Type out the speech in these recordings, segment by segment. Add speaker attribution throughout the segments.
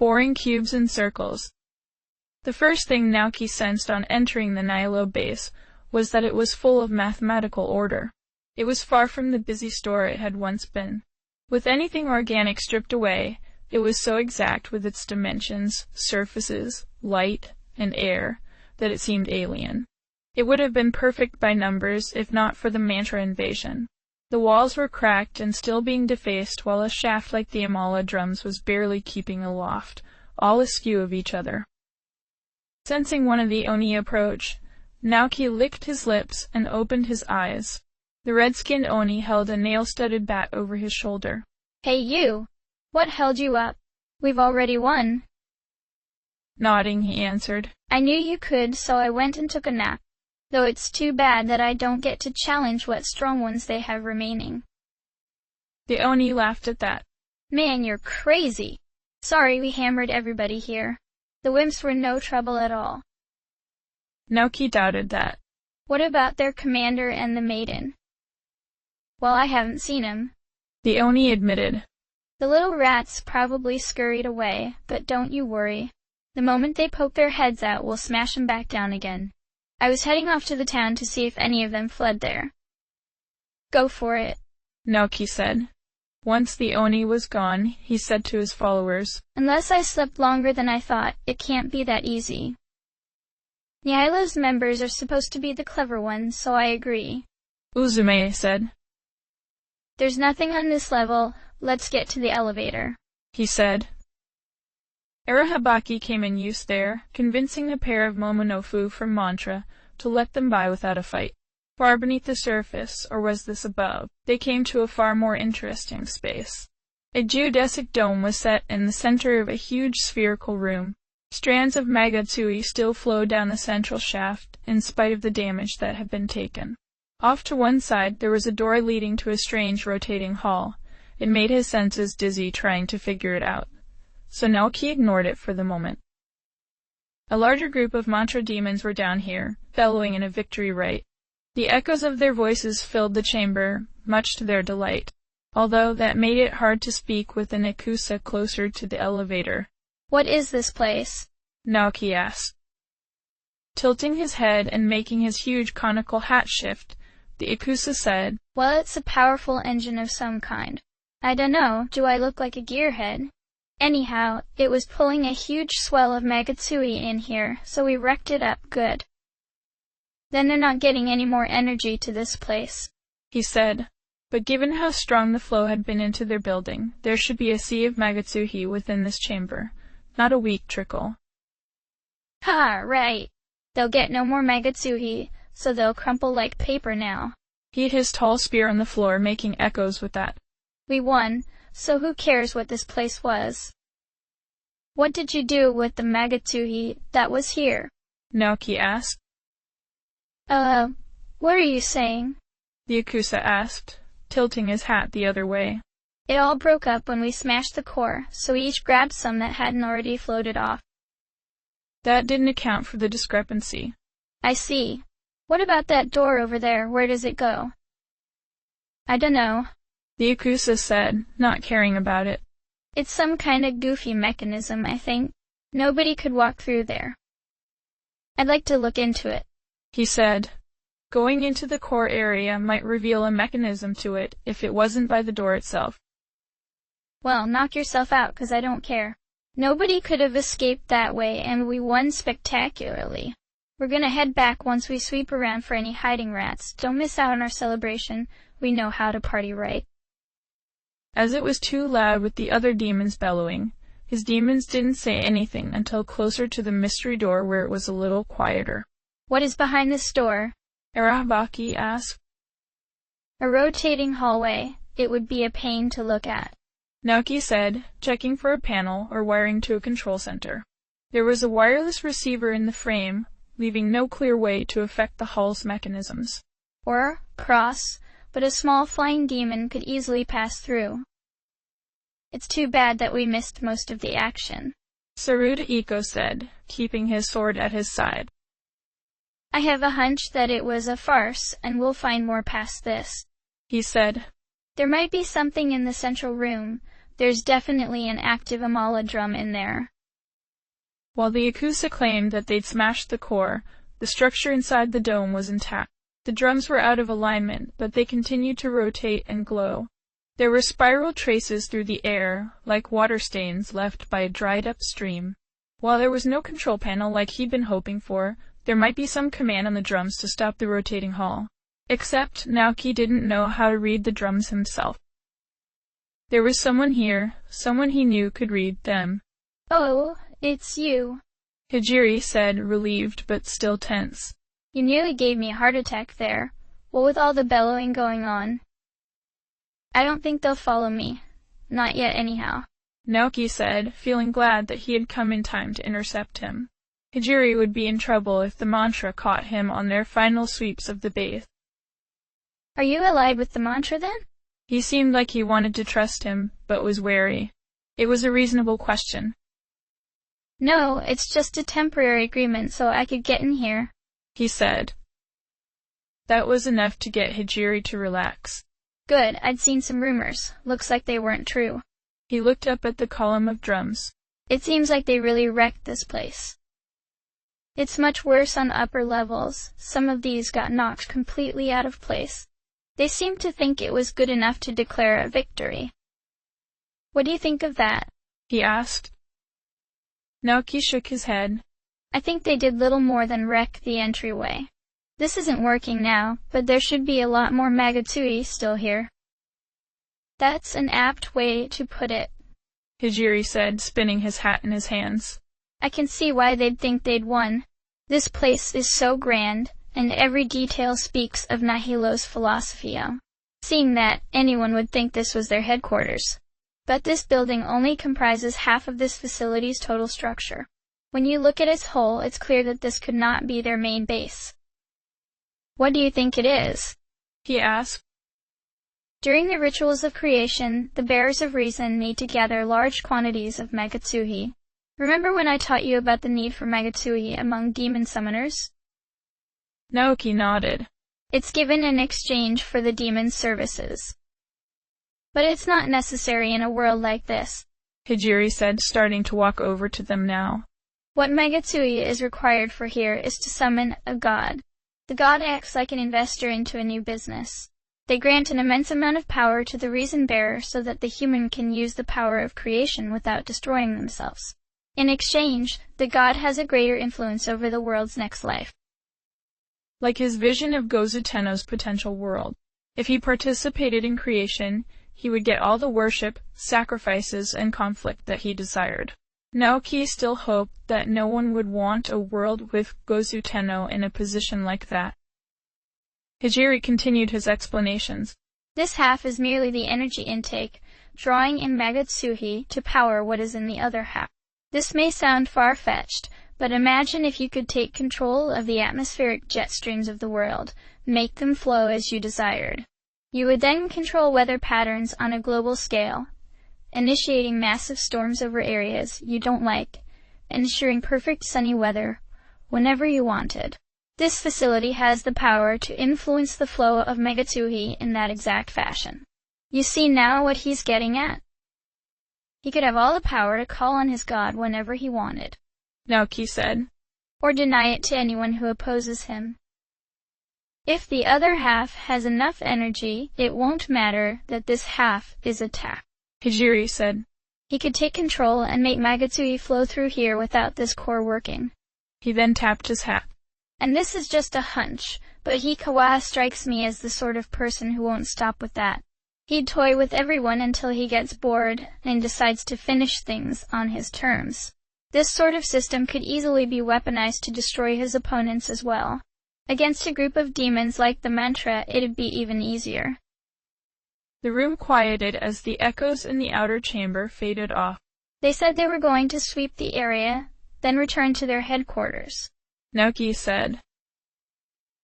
Speaker 1: boring cubes and circles. The first thing Naoki sensed on entering the Nihilo base was that it was full of mathematical order. It was far from the busy store it had once been. With anything organic stripped away, it was so exact with its dimensions, surfaces, light, and air, that it seemed alien. It would have been perfect by numbers if not for the mantra invasion. The walls were cracked and still being defaced, while a shaft like the Amala drums was barely keeping aloft, all askew of each other. Sensing one of the Oni approach, Naoki licked his lips and opened his eyes. The red-skinned Oni held a nail-studded bat over his shoulder.
Speaker 2: Hey you! What held you up? We've already won.
Speaker 1: Nodding, he answered.
Speaker 2: I knew you could, so I went and took a nap. Though it's too bad that I don't get to challenge what strong ones they have remaining.
Speaker 1: The Oni laughed at that.
Speaker 2: Man, you're crazy. Sorry we hammered everybody here. The wimps were no trouble at all.
Speaker 1: Naoki doubted that.
Speaker 2: What about their commander and the maiden? Well, I haven't seen him.
Speaker 1: The Oni admitted.
Speaker 2: The little rats probably scurried away, but don't you worry. The moment they poke their heads out, we'll smash them back down again. I was heading off to the town to see if any of them fled there. Go for it,
Speaker 1: Naoki said. Once the Oni was gone, he said to his followers,
Speaker 2: Unless I slept longer than I thought, it can't be that easy. Nihilo's members are supposed to be the clever ones, so I agree.
Speaker 1: Uzume said.
Speaker 2: There's nothing on this level, let's get to the elevator,
Speaker 1: he said. Arahabaki came in use there, convincing a pair of Momonofu from Mantra to let them by without a fight. Far beneath the surface, or was this above, they came to a far more interesting space. A geodesic dome was set in the center of a huge spherical room. Strands of Magatsui still flowed down the central shaft, in spite of the damage that had been taken. Off to one side there was a door leading to a strange rotating hall. It made his senses dizzy trying to figure it out. So Naoki ignored it for the moment. A larger group of mantra demons were down here, bellowing in a victory rite. The echoes of their voices filled the chamber, much to their delight, although that made it hard to speak with an Ikusa closer to the elevator.
Speaker 2: What is this place?
Speaker 1: Naoki asked. Tilting his head and making his huge conical hat shift, the Ikusa said,
Speaker 2: Well, it's a powerful engine of some kind. I dunno, do I look like a gearhead? Anyhow, it was pulling a huge swell of Magatsui in here, so we wrecked it up good. Then they're not getting any more energy to this place,
Speaker 1: he said. But given how strong the flow had been into their building, there should be a sea of Magatsuhi within this chamber, not a weak trickle.
Speaker 2: Ha, right. They'll get no more Magatsuhi, so they'll crumple like paper now.
Speaker 1: He hit his tall spear on the floor, making echoes with that.
Speaker 2: We won, so who cares what this place was? What did you do with the Magatsuhi that was here?
Speaker 1: Naoki asked.
Speaker 2: What are you saying?
Speaker 1: The Ikusa asked, tilting his hat the other way.
Speaker 2: It all broke up when we smashed the core, so we each grabbed some that hadn't already floated off.
Speaker 1: That didn't account for the discrepancy.
Speaker 2: I see. What about that door over there? Where does it go? I dunno,
Speaker 1: the Ikusa said, not caring about it.
Speaker 2: It's some kind of goofy mechanism, I think. Nobody could walk through there. I'd like to look into it,
Speaker 1: he said. Going into the core area might reveal a mechanism to it if it wasn't by the door itself.
Speaker 2: Well, knock yourself out, 'cause I don't care. Nobody could have escaped that way, and we won spectacularly. We're gonna head back once we sweep around for any hiding rats. Don't miss out on our celebration. We know how to party right.
Speaker 1: As it was too loud with the other demons bellowing, his demons didn't say anything until closer to the mystery door where it was a little quieter.
Speaker 2: What is behind this door?
Speaker 1: Arahabaki asked.
Speaker 2: A rotating hallway. It would be a pain to look at,
Speaker 1: Naoki said, checking for a panel or wiring to a control center. There was a wireless receiver in the frame, leaving no clear way to affect the hall's mechanisms.
Speaker 2: Or cross, but a small flying demon could easily pass through. It's too bad that we missed most of the action,
Speaker 1: Saruda Iko said, keeping his sword at his side.
Speaker 2: I have a hunch that it was a farce, and we'll find more past this,
Speaker 1: he said.
Speaker 2: There might be something in the central room, There's definitely an active Amala drum in there.
Speaker 1: While the Yakuza claimed that they'd smashed the core, the structure inside the dome was intact. The drums were out of alignment, but they continued to rotate and glow. There were spiral traces through the air, like water stains left by a dried-up stream. While there was no control panel like he'd been hoping for, there might be some command on the drums to stop the rotating hull. Except Naoki didn't know how to read the drums himself. There was someone here, someone he knew could read them.
Speaker 2: Oh, it's you.
Speaker 1: Hijiri said, relieved but still tense.
Speaker 2: You nearly gave me a heart attack there. What with all the bellowing going on? I don't think they'll follow me. Not yet anyhow.
Speaker 1: Naoki said, feeling glad that he had come in time to intercept him. Hijiri would be in trouble if the mantra caught him on their final sweeps of the base.
Speaker 2: Are you allied with the mantra then?
Speaker 1: He seemed like he wanted to trust him, but was wary. It was a reasonable question.
Speaker 2: No, it's just a temporary agreement so I could get in here,
Speaker 1: he said. That was enough to get Hijiri to relax.
Speaker 2: Good, I'd seen some rumors. Looks like they weren't true.
Speaker 1: He looked up at the column of drums.
Speaker 2: It seems like they really wrecked this place. It's much worse on upper levels. Some of these got knocked completely out of place. They seemed to think it was good enough to declare a victory. What do you think of that?
Speaker 1: He asked. Naoki shook his head.
Speaker 2: I think they did little more than wreck the entryway. This isn't working now, but there should be a lot more Magatui still here. That's an apt way to put it,
Speaker 1: Hijiri said, spinning his hat in his hands.
Speaker 2: I can see why they'd think they'd won. This place is so grand, and every detail speaks of Nahilo's philosophy. Seeing that, anyone would think this was their headquarters. But this building only comprises half of this facility's total structure. When you look at its whole, it's clear that this could not be their main base. What do you think it is?
Speaker 1: He asked.
Speaker 2: During the rituals of creation, the bearers of reason need to gather large quantities of Magatsuhi. Remember when I taught you about the need for Magatsuhi among demon summoners?
Speaker 1: Naoki nodded.
Speaker 2: It's given in exchange for the demon's services. But it's not necessary in a world like this,
Speaker 1: Hijiri said, starting to walk over to them now.
Speaker 2: What Magatsuhi is required for here is to summon a god. The god acts like an investor into a new business. They grant an immense amount of power to the reason bearer so that the human can use the power of creation without destroying themselves. In exchange, the god has a greater influence over the world's next life.
Speaker 1: Like his vision of Gozu Tenno's potential world. If he participated in creation, he would get all the worship, sacrifices, and conflict that he desired. Naoki still hoped that no one would want a world with Gozu Tenno in a position like that. Hijiri continued his explanations.
Speaker 2: This half is merely the energy intake, drawing in Magatsuhi to power what is in the other half. This may sound far-fetched, but imagine if you could take control of the atmospheric jet streams of the world, make them flow as you desired. You would then control weather patterns on a global scale, initiating massive storms over areas you don't like, and ensuring perfect sunny weather whenever you wanted. This facility has the power to influence the flow of Magatsuhi in that exact fashion. You see now what he's getting at? He could have all the power to call on his god whenever he wanted,
Speaker 1: Naoki said,
Speaker 2: or deny it to anyone who opposes him. If the other half has enough energy, it won't matter that this half is attacked,
Speaker 1: Hijiri said.
Speaker 2: He could take control and make Magatsuhi flow through here without this core working.
Speaker 1: He then tapped his hat.
Speaker 2: And this is just a hunch, but Hikawa strikes me as the sort of person who won't stop with that. He'd toy with everyone until he gets bored and decides to finish things on his terms. This sort of system could easily be weaponized to destroy his opponents as well. Against a group of demons like the mantra, it'd be even easier.
Speaker 1: The room quieted as the echoes in the outer chamber faded off.
Speaker 2: They said they were going to sweep the area, then return to their headquarters,
Speaker 1: Naoki said.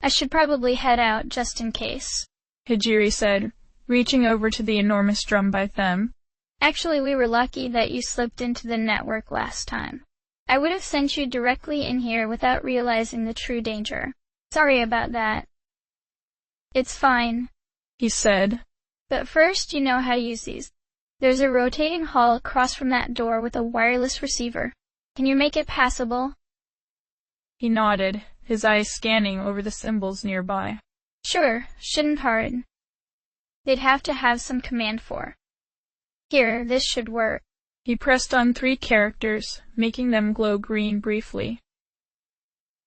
Speaker 2: I should probably head out just in case,
Speaker 1: Hijiri said, reaching over to the enormous drum by them.
Speaker 2: Actually, we were lucky that you slipped into the network last time. I would have sent you directly in here without realizing the true danger. Sorry about that. It's fine,
Speaker 1: he said.
Speaker 2: But first you know how to use these. There's a rotating hall across from that door with a wireless receiver. Can you make it passable?
Speaker 1: He nodded, his eyes scanning over the symbols nearby.
Speaker 2: Sure, shouldn't hard. They'd have to have some command for. Here, this should work.
Speaker 1: He pressed on 3 characters, making them glow green briefly.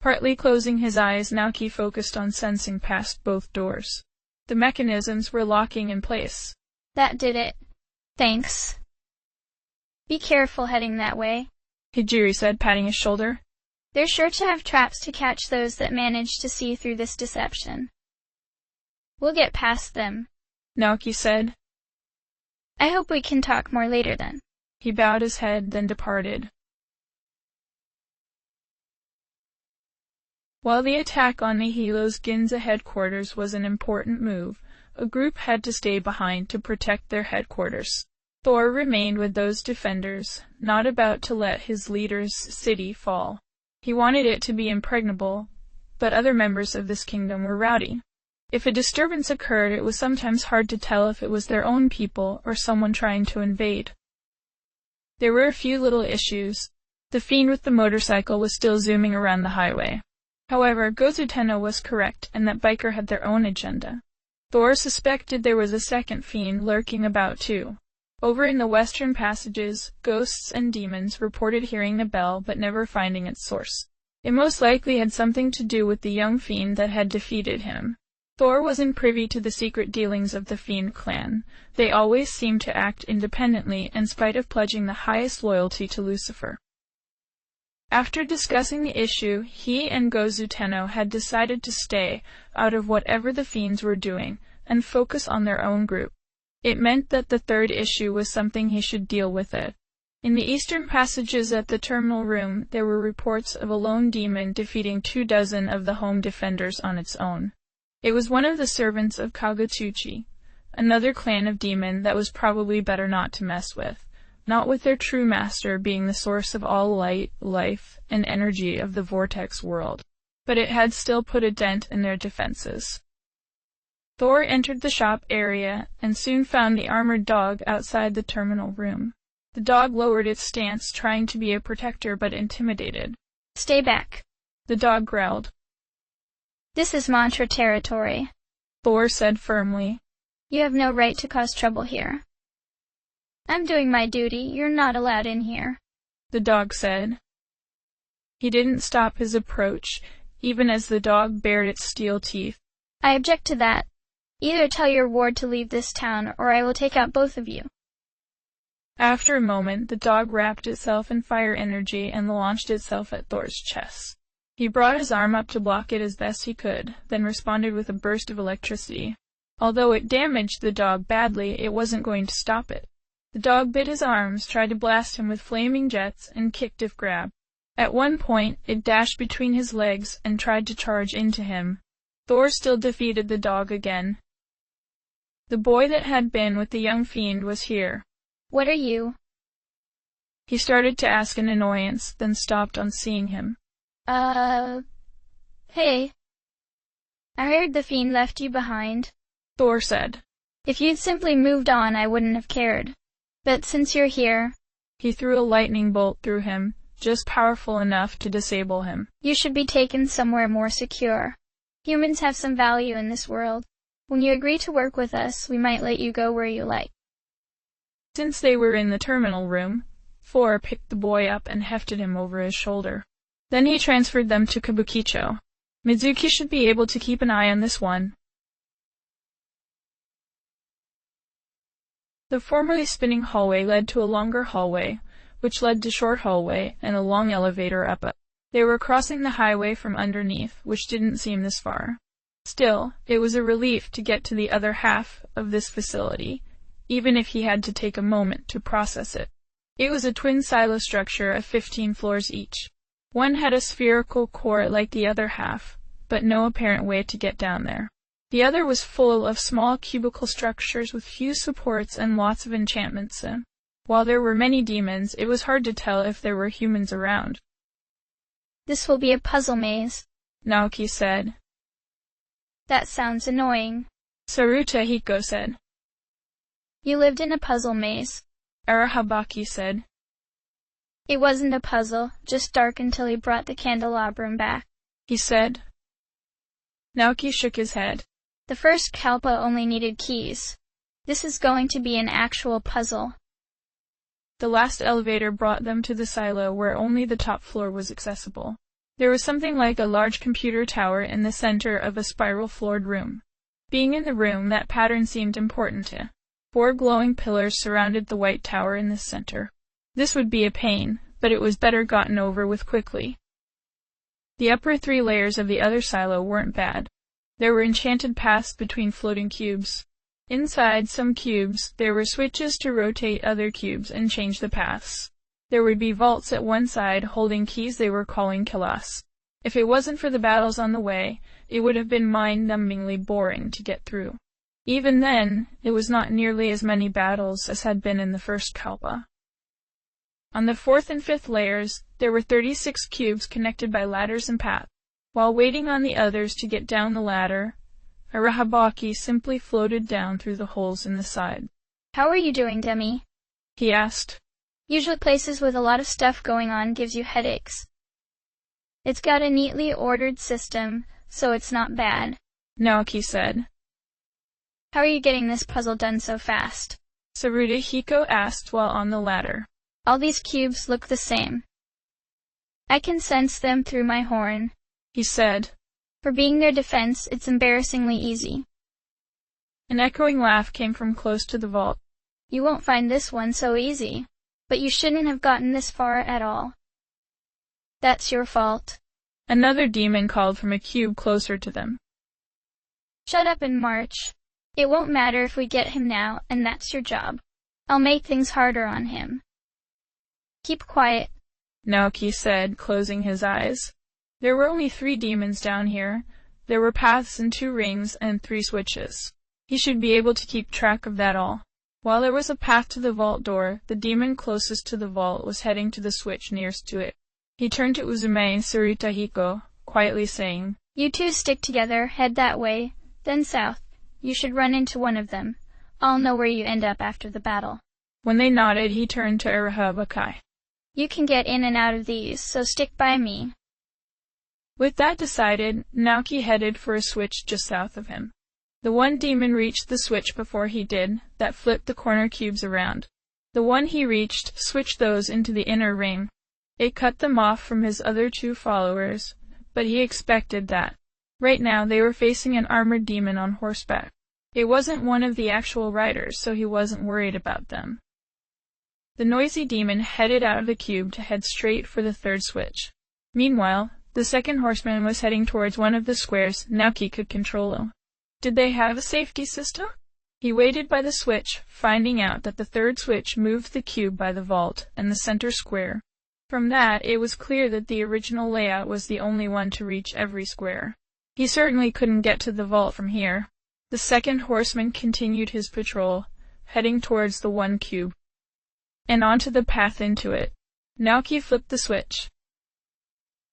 Speaker 1: Partly closing his eyes, Naoki focused on sensing past both doors. The mechanisms were locking in place.
Speaker 2: That did it. Thanks. Be careful heading that way,
Speaker 1: Hijiri said, patting his shoulder.
Speaker 2: They're sure to have traps to catch those that manage to see through this deception. We'll get past them,
Speaker 1: Naoki said.
Speaker 2: I hope we can talk more later then.
Speaker 1: He bowed his head, then departed. While the attack on Nihilo's Ginza headquarters was an important move, a group had to stay behind to protect their headquarters. Thor remained with those defenders, not about to let his leader's city fall. He wanted it to be impregnable, but other members of this kingdom were rowdy. If a disturbance occurred, it was sometimes hard to tell if it was their own people or someone trying to invade. There were a few little issues. The fiend with the motorcycle was still zooming around the highway. However, Gozuteno was correct, and that biker had their own agenda. Thor suspected there was a second fiend lurking about too. Over in the western passages, ghosts and demons reported hearing the bell but never finding its source. It most likely had something to do with the young fiend that had defeated him. Thor wasn't privy to the secret dealings of the fiend clan. They always seemed to act independently in spite of pledging the highest loyalty to Lucifer. After discussing the issue, he and Gozuteno had decided to stay out of whatever the fiends were doing and focus on their own group. It meant that the third issue was something he should deal with it. In the eastern passages at the terminal room, there were reports of a lone demon defeating 24 of the home defenders on its own. It was one of the servants of Kagutsuchi, another clan of demon that was probably better not to mess with. Not with their true master being the source of all light, life, and energy of the vortex world. But it had still put a dent in their defenses. Thor entered the shop area and soon found the armored dog outside the terminal room. The dog lowered its stance, trying to be a protector but intimidated.
Speaker 2: Stay back,
Speaker 1: the dog growled.
Speaker 2: This is Mantra territory,
Speaker 1: Thor said firmly.
Speaker 2: You have no right to cause trouble here. I'm doing my duty. You're not allowed in here,
Speaker 1: the dog said. He didn't stop his approach, even as the dog bared its steel teeth.
Speaker 2: I object to that. Either tell your ward to leave this town, or I will take out both of you.
Speaker 1: After a moment, the dog wrapped itself in fire energy and launched itself at Thor's chest. He brought his arm up to block it as best he could, then responded with a burst of electricity. Although it damaged the dog badly, it wasn't going to stop it. The dog bit his arms, tried to blast him with flaming jets, and kicked if grabbed. At one point, it dashed between his legs and tried to charge into him. Thor still defeated the dog again. The boy that had been with the young fiend was here.
Speaker 2: What are you?
Speaker 1: He started to ask in annoyance, then stopped on seeing him.
Speaker 2: Hey. I heard the fiend left you behind,
Speaker 1: Thor said.
Speaker 2: If you'd simply moved on, I wouldn't have cared. But since you're here...
Speaker 1: He threw a lightning bolt through him, just powerful enough to disable him.
Speaker 2: You should be taken somewhere more secure. Humans have some value in this world. When you agree to work with us, we might let you go where you like.
Speaker 1: Since they were in the terminal room, Thor picked the boy up and hefted him over his shoulder. Then he transferred them to Kabukicho. Mizuki should be able to keep an eye on this one. The formerly spinning hallway led to a longer hallway, which led to short hallway and a long elevator up it. They were crossing the highway from underneath, which didn't seem this far. Still, it was a relief to get to the other half of this facility, even if he had to take a moment to process it. It was a twin silo structure of 15 floors each. One had a spherical core like the other half, but no apparent way to get down there. The other was full of small cubicle structures with few supports and lots of enchantments in. While there were many demons, it was hard to tell if there were humans around.
Speaker 2: This will be a puzzle maze,
Speaker 1: Naoki said.
Speaker 2: That sounds annoying,
Speaker 1: Saruta Hiko said.
Speaker 2: You lived in a puzzle maze.
Speaker 1: ARandomAudiobookAppeared said.
Speaker 2: It wasn't a puzzle, just dark until he brought the candelabrum back,
Speaker 1: he said. Naoki shook his head.
Speaker 2: The first Kalpa only needed keys. This is going to be an actual puzzle.
Speaker 1: The last elevator brought them to the silo where only the top floor was accessible. There was something like a large computer tower in the center of a spiral-floored room. Being in the room, that pattern seemed important to. 4 glowing pillars surrounded the white tower in the center. This would be a pain, but it was better gotten over with quickly. The upper 3 layers of the other silo weren't bad. There were enchanted paths between floating cubes. Inside some cubes, there were switches to rotate other cubes and change the paths. There would be vaults at one side holding keys they were calling kilas. If it wasn't for the battles on the way, it would have been mind-numbingly boring to get through. Even then, it was not nearly as many battles as had been in the first Kalpa. On the 4th and 5th layers, there were 36 cubes connected by ladders and paths. While waiting on the others to get down the ladder, ARandomAudiobookAppeared simply floated down through the holes in the side.
Speaker 2: How are you doing, Demi?
Speaker 1: He asked.
Speaker 2: Usually places with a lot of stuff going on gives you headaches. It's got a neatly ordered system, so it's not bad,
Speaker 1: Naoki said.
Speaker 2: How are you getting this puzzle done so fast?
Speaker 1: Sarudahiko asked while on the ladder.
Speaker 2: All these cubes look the same. I can sense them through my horn,
Speaker 1: he said.
Speaker 2: For being their defense, it's embarrassingly easy.
Speaker 1: An echoing laugh came from close to the vault.
Speaker 2: You won't find this one so easy. But you shouldn't have gotten this far at all. That's your fault.
Speaker 1: Another demon called from a cube closer to them.
Speaker 2: Shut up and march. It won't matter if we get him now, and that's your job. I'll make things harder on him. Keep quiet,
Speaker 1: Naoki said, closing his eyes. There were only 3 demons down here. There were paths and 2 rings and 3 switches. He should be able to keep track of that all. While there was a path to the vault door, the demon closest to the vault was heading to the switch nearest to it. He turned to Uzume and Sarudahiko, quietly saying,
Speaker 2: You 2 stick together, head that way, then south. You should run into one of them. I'll know where you end up after the battle.
Speaker 1: When they nodded, he turned to ARandomAudiobookAppeared.
Speaker 2: You can get in and out of these, so stick by me.
Speaker 1: With that decided, Naoki headed for a switch just south of him. The one demon reached the switch before he did, that flipped the corner cubes around. The one he reached switched those into the inner ring. It cut them off from his other 2 followers, but he expected that. Right now they were facing an armored demon on horseback. It wasn't one of the actual riders, so he wasn't worried about them. The noisy demon headed out of the cube to head straight for the 3rd switch. Meanwhile, the 2nd horseman was heading towards one of the squares Naoki could control. Did they have a safety system? He waited by the switch, finding out that the 3rd switch moved the cube by the vault and the center square. From that, it was clear that the original layout was the only one to reach every square. He certainly couldn't get to the vault from here. The 2nd horseman continued his patrol, heading towards the 1 cube, and onto the path into it. Naoki flipped the switch.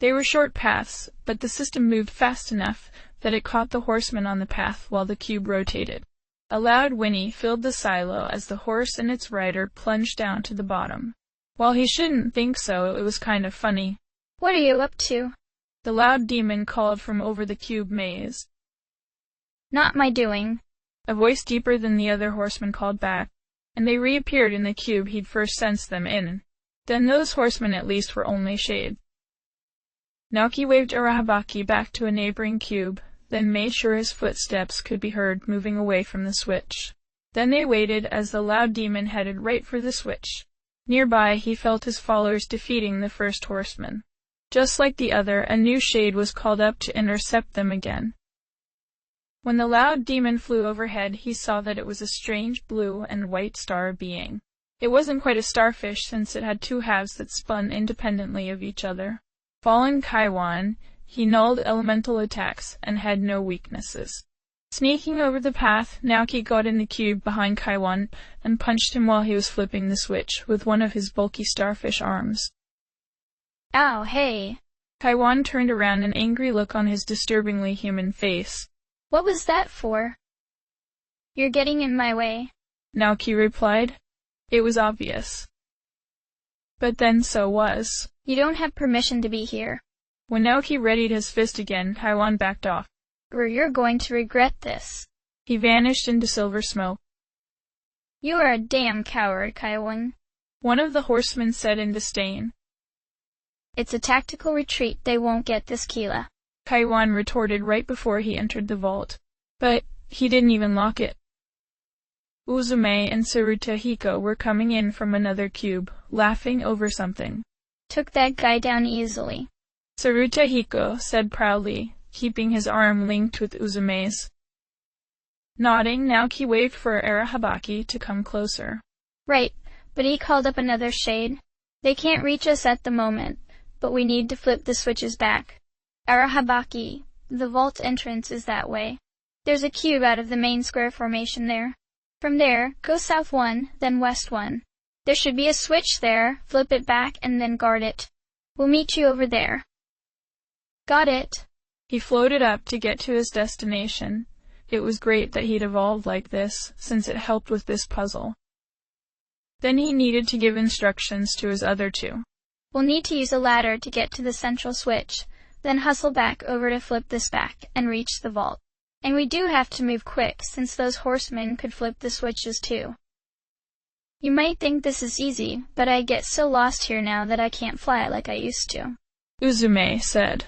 Speaker 1: They were short paths, but the system moved fast enough that it caught the horseman on the path while the cube rotated. A loud whinny filled the silo as the horse and its rider plunged down to the bottom. While he shouldn't think so, it was kind of funny.
Speaker 2: What are you up to?
Speaker 1: The loud demon called from over the cube maze.
Speaker 2: Not my doing.
Speaker 1: A voice deeper than the other horsemen called back, and they reappeared in the cube he'd first sensed them in. Then those horsemen at least were only shade. Naoki waved ARandomAudiobookAppeared back to a neighboring cube, then made sure his footsteps could be heard moving away from the switch. Then they waited as the loud demon headed right for the switch. Nearby, he felt his followers defeating the 1st horseman. Just like the other, a new shade was called up to intercept them again. When the loud demon flew overhead, he saw that it was a strange blue and white star being. It wasn't quite a starfish since it had 2 halves that spun independently of each other. Fallen Kaiwan, he nulled elemental attacks and had no weaknesses. Sneaking over the path, Naoki got in the cube behind Kaiwan and punched him while he was flipping the switch with one of his bulky starfish arms.
Speaker 2: Ow, hey!
Speaker 1: Kaiwan turned around, an angry look on his disturbingly human face.
Speaker 2: What was that for? You're getting in my way.
Speaker 1: Naoki replied. It was obvious. But then so was.
Speaker 2: You don't have permission to be here.
Speaker 1: When Naoki readied his fist again, Kaiwan backed off.
Speaker 2: Or you're going to regret this.
Speaker 1: He vanished into silver smoke.
Speaker 2: You are a damn coward, Kaiwan.
Speaker 1: One of the horsemen said in disdain.
Speaker 2: It's a tactical retreat, they won't get this Kila.
Speaker 1: Kaiwan retorted right before he entered the vault. But he didn't even lock it. Uzume and Tsuruta Hiko were coming in from another cube, laughing over something.
Speaker 2: Took that guy down easily.
Speaker 1: Tsuruta Hiko said proudly, keeping his arm linked with Uzume's. Nodding, Naoki waved for ARandomAudiobookAppeared to come closer.
Speaker 2: Right, but he called up another shade. They can't reach us at the moment, but we need to flip the switches back. ARandomAudiobookAppeared, the vault entrance is that way. There's a cube out of the main square formation there. From there, go south 1, then west 1. There should be a switch there, flip it back and then guard it. We'll meet you over there. Got it.
Speaker 1: He floated up to get to his destination. It was great that he'd evolved like this, since it helped with this puzzle. Then he needed to give instructions to his other two.
Speaker 2: We'll need to use a ladder to get to the central switch, then hustle back over to flip this back and reach the vault. And we do have to move quick, since those horsemen could flip the switches too. You might think this is easy, but I get so lost here now that I can't fly like I used to.
Speaker 1: Uzume said.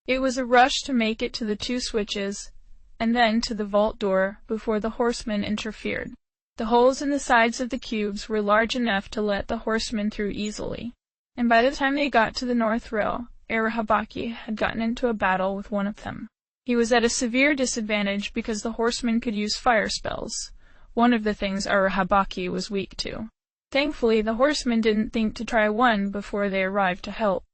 Speaker 1: It was a rush to make it to the two switches, and then to the vault door before the horsemen interfered. The holes in the sides of the cubes were large enough to let the horsemen through easily, and by the time they got to the north row, ARandomAudiobookAppeared had gotten into a battle with one of them. He was at a severe disadvantage because the horsemen could use fire spells, one of the things ARandomAudiobookAppeared was weak to. Thankfully, the horsemen didn't think to try one before they arrived to help.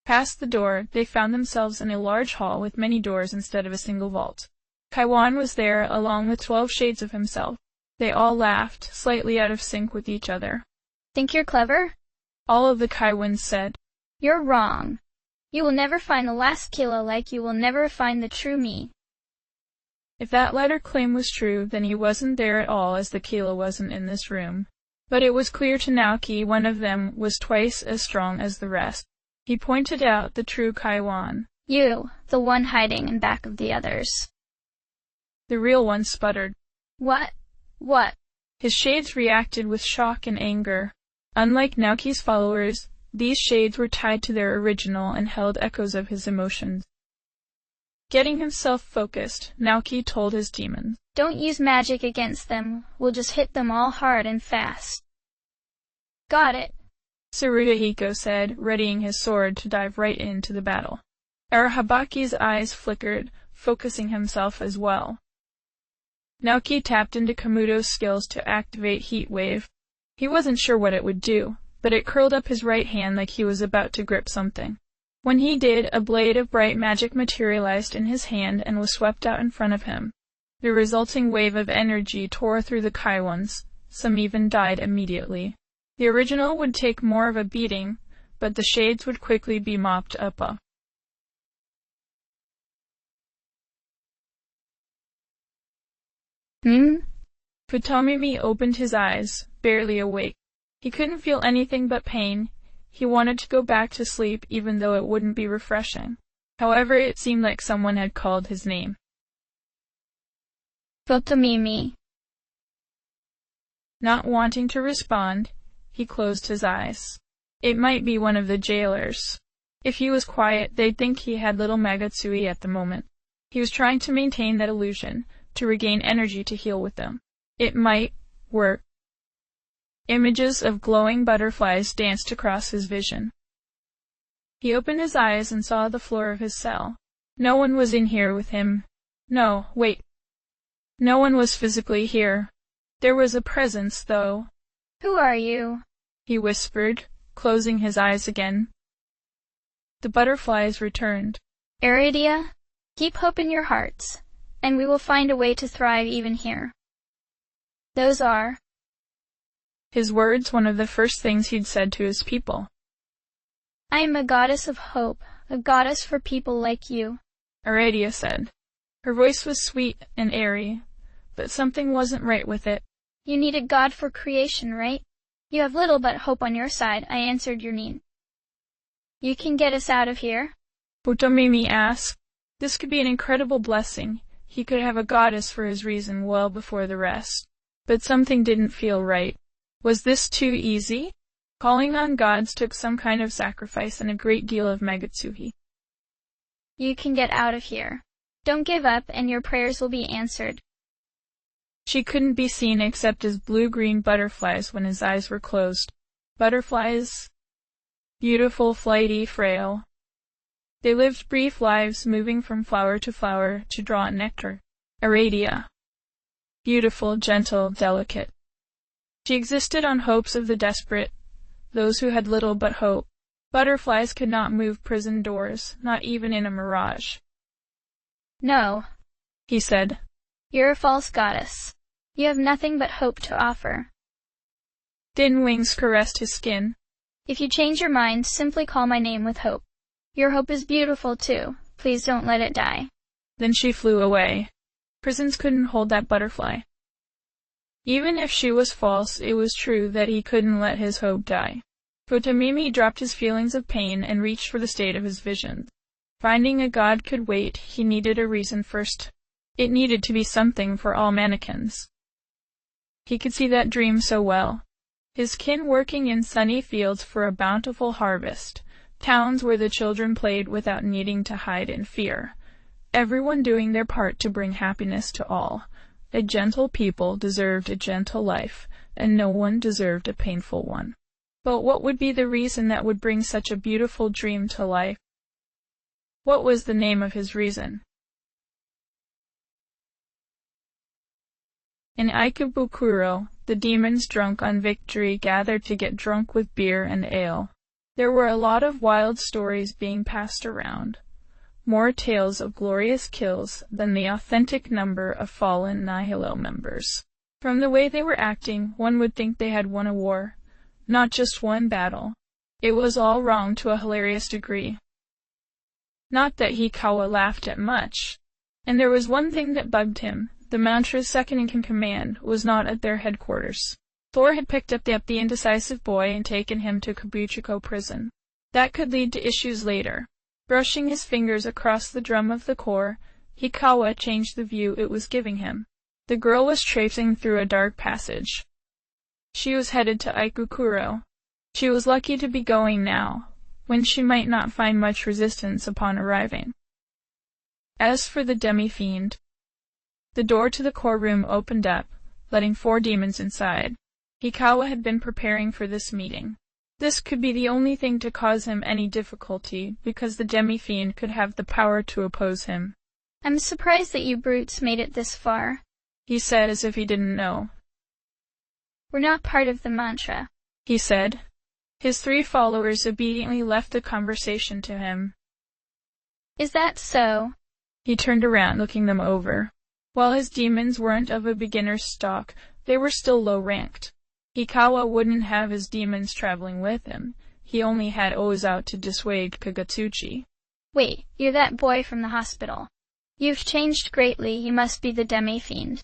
Speaker 1: Past the door, they found themselves in a large hall with many doors instead of a single vault. Kaiwan was there along with 12 shades of himself. They all laughed, slightly out of sync with each other.
Speaker 2: Think you're clever?
Speaker 1: All of the Kaiwans said.
Speaker 2: You're wrong. You will never find the last Kila like you will never find the true me.
Speaker 1: If that latter claim was true, then he wasn't there at all as the Kila wasn't in this room. But it was clear to Naoki one of them was twice as strong as the rest. He pointed out the true Kaiwan.
Speaker 2: You, the one hiding in back of the others.
Speaker 1: The real one sputtered.
Speaker 2: What? What?
Speaker 1: His shades reacted with shock and anger. Unlike Naoki's followers, these shades were tied to their original and held echoes of his emotions. Getting himself focused, Naoki told his demons.
Speaker 2: Don't use magic against them. We'll just hit them all hard and fast. Got it.
Speaker 1: Tsuruta Hiko said, readying his sword to dive right into the battle. ARandomAudiobookAppeard's eyes flickered, focusing himself as well. Naoki tapped into Kamuto's skills to activate Heat Wave. He wasn't sure what it would do, but it curled up his right hand like he was about to grip something. When he did, a blade of bright magic materialized in his hand and was swept out in front of him. The resulting wave of energy tore through the Kaiwans. Some even died immediately. The original would take more of a beating, but the shades would quickly be mopped up. Futomimi opened his eyes, barely awake. He couldn't feel anything but pain. He wanted to go back to sleep even though it wouldn't be refreshing. However, it seemed like someone had called his name.
Speaker 2: Futomimi.
Speaker 1: Not wanting to respond, he closed his eyes. It might be one of the jailers. If he was quiet, they'd think he had little Magatsuhi at the moment. He was trying to maintain that illusion, to regain energy to heal with them. It might work. Images of glowing butterflies danced across his vision. He opened his eyes and saw the floor of his cell. No one was in here with him. No, wait. No one was physically here. There was a presence, though.
Speaker 2: Who are you?
Speaker 1: He whispered, closing his eyes again. The butterflies returned.
Speaker 2: Aridia, keep hope in your hearts, and we will find a way to thrive even here. Those are
Speaker 1: his words, one of the first things he'd said to his people.
Speaker 2: I am a goddess of hope, a goddess for people like you,
Speaker 1: Aridia said. Her voice was sweet and airy, but something wasn't right with it.
Speaker 2: You needed God for creation, right? You have little but hope on your side, I answered your need. You can get us out of here?
Speaker 1: Otomimi asked. This could be an incredible blessing. He could have a goddess for his reason well before the rest. But something didn't feel right. Was this too easy? Calling on gods took some kind of sacrifice and a great deal of Megatsuhi.
Speaker 2: You can get out of here. Don't give up and your prayers will be answered.
Speaker 1: She couldn't be seen except as blue-green butterflies when his eyes were closed. Butterflies? Beautiful, flighty, frail. They lived brief lives, moving from flower to flower to draw nectar. Aradia. Beautiful, gentle, delicate. She existed on hopes of the desperate, those who had little but hope. Butterflies could not move prison doors, not even in a mirage.
Speaker 2: No,
Speaker 1: he said.
Speaker 2: You're a false goddess. You have nothing but hope to offer.
Speaker 1: Thin wings caressed his skin.
Speaker 2: If you change your mind, simply call my name with hope. Your hope is beautiful too. Please don't let it die.
Speaker 1: Then she flew away. Prisons couldn't hold that butterfly. Even if she was false, it was true that he couldn't let his hope die. Otomimi dropped his feelings of pain and reached for the state of his visions. Finding a god could wait, he needed a reason first. It needed to be something for all mannequins. He could see that dream so well. His kin working in sunny fields for a bountiful harvest, towns where the children played without needing to hide in fear. Everyone doing their part to bring happiness to all. A gentle people deserved a gentle life, and no one deserved a painful one. But what would be the reason that would bring such a beautiful dream to life? What was the name of his reason? In Ikebukuro, the demons drunk on victory gathered to get drunk with beer and ale. There were a lot of wild stories being passed around. More tales of glorious kills than the authentic number of fallen Nihilo members. From the way they were acting, one would think they had won a war. Not just one battle. It was all wrong to a hilarious degree. Not that Hikawa laughed at much. And there was one thing that bugged him. The mantra's second-in-command was not at their headquarters. Thor had picked up the indecisive boy and taken him to Kabuchiko prison. That could lead to issues later. Brushing his fingers across the drum of the core, Hikawa changed the view it was giving him. The girl was traipsing through a dark passage. She was headed to Ikebukuro. She was lucky to be going now, when she might not find much resistance upon arriving. As for the demi-fiend, the door to the core room opened up, letting 4 demons inside. Hikawa had been preparing for this meeting. This could be the only thing to cause him any difficulty, because the demi-fiend could have the power to oppose him.
Speaker 2: I'm surprised that you brutes made it this far,
Speaker 1: he said as if he didn't know.
Speaker 2: We're not part of the mantra,
Speaker 1: he said. His 3 followers obediently left the conversation to him.
Speaker 2: Is that so?
Speaker 1: He turned around, looking them over. While his demons weren't of a beginner's stock, they were still low-ranked. Hikawa wouldn't have his demons traveling with him. He only had O's out to dissuade Kagutsuchi.
Speaker 2: Wait, you're that boy from the hospital. You've changed greatly, you must be the demi-fiend.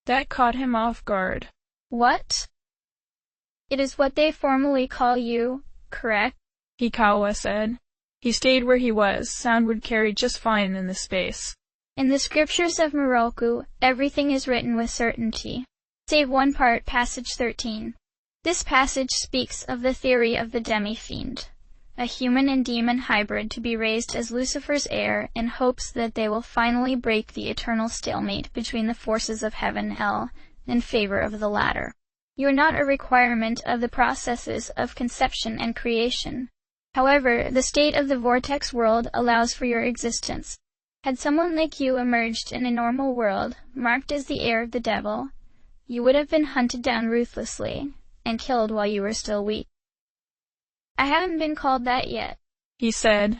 Speaker 1: That caught him off guard.
Speaker 2: What? It is what they formally call you, correct?
Speaker 1: Hikawa said. He stayed where he was. Sound would carry just fine in the space.
Speaker 2: In the scriptures of Muroku, everything is written with certainty. Save one part, passage 13. This passage speaks of the theory of the demi-fiend, a human and demon hybrid to be raised as Lucifer's heir in hopes that they will finally break the eternal stalemate between the forces of heaven and hell in favor of the latter. You are not a requirement of the processes of conception and creation. However, the state of the vortex world allows for your existence. Had someone like you emerged in a normal world, marked as the heir of the devil, you would have been hunted down ruthlessly and killed while you were still weak. I haven't been called that yet,
Speaker 1: he said.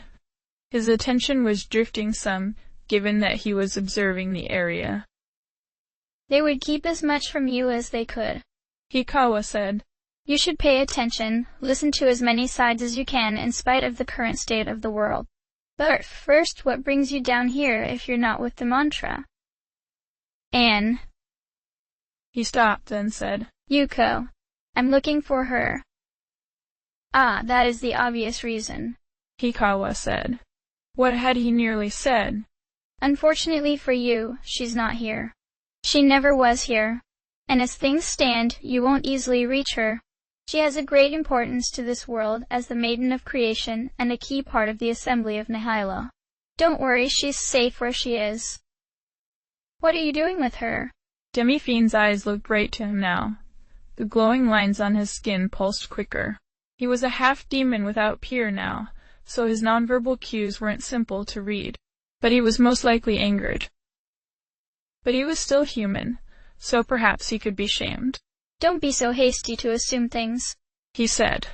Speaker 1: His attention was drifting some, given that he was observing the area.
Speaker 2: They would keep as much from you as they could,
Speaker 1: Hikawa said.
Speaker 2: You should pay attention, listen to as many sides as you can in spite of the current state of the world. But first, what brings you down here if you're not with the mantra? Anne.
Speaker 1: He stopped, then said,
Speaker 2: Yuko. I'm looking for her. Ah, that is the obvious reason,
Speaker 1: Hikawa said. What had he nearly said?
Speaker 2: Unfortunately for you, she's not here. She never was here. And as things stand, you won't easily reach her. She has a great importance to this world as the Maiden of Creation and a key part of the Assembly of Nihilo. Don't worry, she's safe where she is. What are you doing with her?
Speaker 1: Demi-Fiend's eyes looked bright to him now. The glowing lines on his skin pulsed quicker. He was a half-demon without peer now, so his nonverbal cues weren't simple to read. But he was most likely angered. But he was still human, so perhaps he could be shamed.
Speaker 2: Don't be so hasty to assume things,
Speaker 1: he said.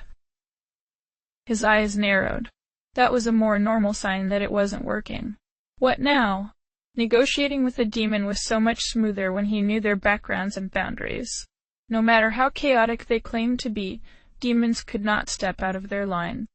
Speaker 1: His eyes narrowed. That was a more normal sign that it wasn't working. What now? Negotiating with a demon was so much smoother when he knew their backgrounds and boundaries. No matter how chaotic they claimed to be, demons could not step out of their line.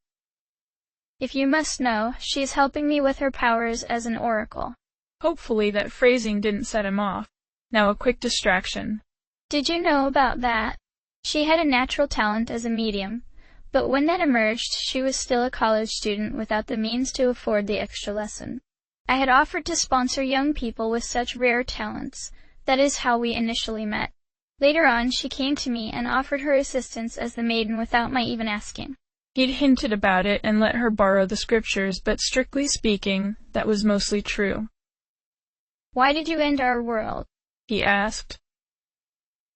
Speaker 2: If you must know, she is helping me with her powers as an oracle.
Speaker 1: Hopefully that phrasing didn't set him off. Now a quick distraction.
Speaker 2: Did you know about that? She had a natural talent as a medium, but when that emerged, she was still a college student without the means to afford the extra lesson. I had offered to sponsor young people with such rare talents. That is how we initially met. Later on, she came to me and offered her assistance as the maiden without my even asking.
Speaker 1: He'd hinted about it and let her borrow the scriptures, but strictly speaking, that was mostly true.
Speaker 2: Why did you end our world?
Speaker 1: He asked.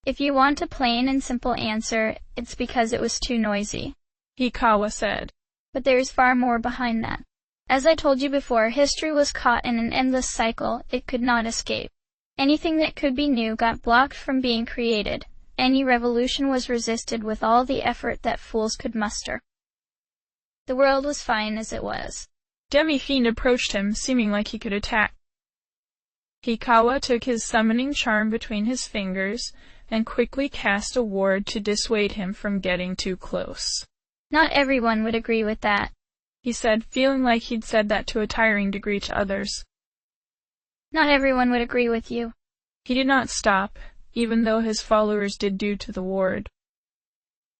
Speaker 2: If you want a plain and simple answer, it's because it was too noisy,
Speaker 1: Hikawa said.
Speaker 2: But there is far more behind that. As I told you before, history was caught in an endless cycle it could not escape. Anything that could be new got blocked from being created. Any revolution was resisted with all the effort that fools could muster. The world was fine as it was.
Speaker 1: Demi-Fiend approached him, seeming like he could attack. Hikawa took his summoning charm between his fingers and quickly cast a ward to dissuade him from getting too close.
Speaker 2: Not everyone would agree with that,
Speaker 1: he said, feeling like he'd said that to a tiring degree to others.
Speaker 2: Not everyone would agree with you.
Speaker 1: He did not stop, even though his followers did due to the ward.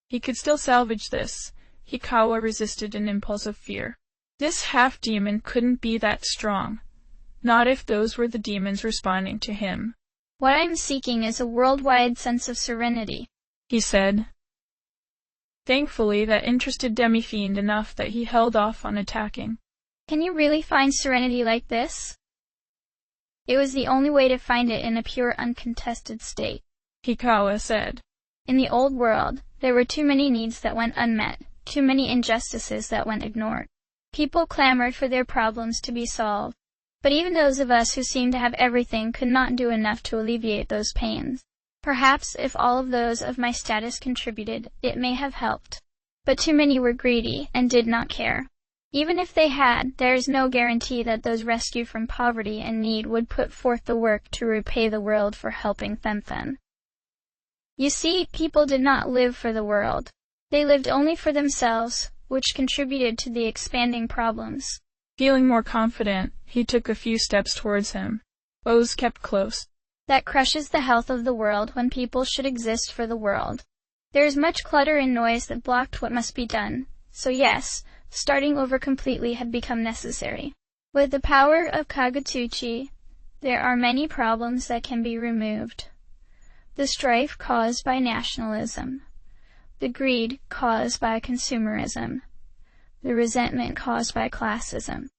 Speaker 1: He could still salvage this. Hikawa resisted an impulse of fear. This half-demon couldn't be that strong. Not if those were the demons responding to him.
Speaker 2: What I'm seeking is a worldwide sense of serenity,
Speaker 1: he said. Thankfully, that interested Demi-Fiend enough that he held off on attacking.
Speaker 2: Can you really find serenity like this? It was the only way to find it in a pure, uncontested state,
Speaker 1: Hikawa said.
Speaker 2: In the old world, there were too many needs that went unmet, too many injustices that went ignored. People clamored for their problems to be solved. But even those of us who seemed to have everything could not do enough to alleviate those pains. Perhaps if all of those of my status contributed, it may have helped. But too many were greedy and did not care. Even if they had, there is no guarantee that those rescued from poverty and need would put forth the work to repay the world for helping them then. You see, people did not live for the world. They lived only for themselves, which contributed to the expanding problems.
Speaker 1: Feeling more confident, he took a few steps towards him. Bows kept close.
Speaker 2: That crushes the health of the world when people should exist for the world. There is much clutter and noise that blocked what must be done. So yes, starting over completely had become necessary. With the power of Kagutsuchi, there are many problems that can be removed. The strife caused by nationalism. The greed caused by consumerism. The resentment caused by classism.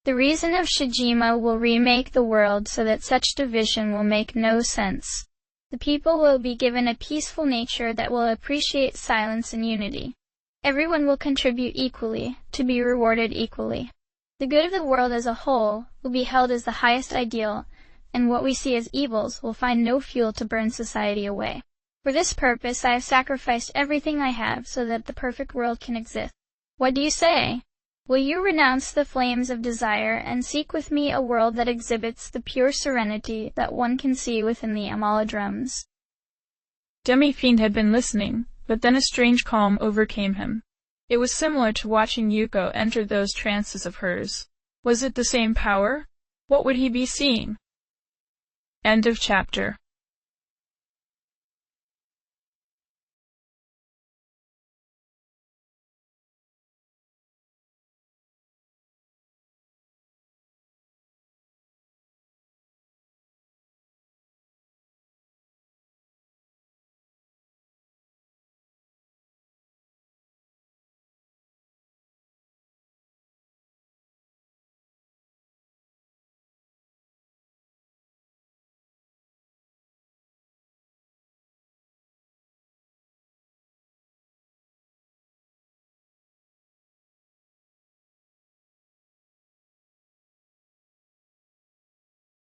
Speaker 2: The reason of Shijima will remake the world so that such division will make no sense. The people will be given a peaceful nature that will appreciate silence and unity. Everyone will contribute equally, to be rewarded equally. The good of the world as a whole will be held as the highest ideal, and what we see as evils will find no fuel to burn society away. For this purpose I have sacrificed everything I have so that the perfect world can exist. What do you say? Will you renounce the flames of desire and seek with me a world that exhibits the pure serenity that one can see within the Amala drums?
Speaker 1: Demi-Fiend had been listening, but then a strange calm overcame him. It was similar to watching Yuko enter those trances of hers. Was it the same power? What would he be seeing? End of chapter.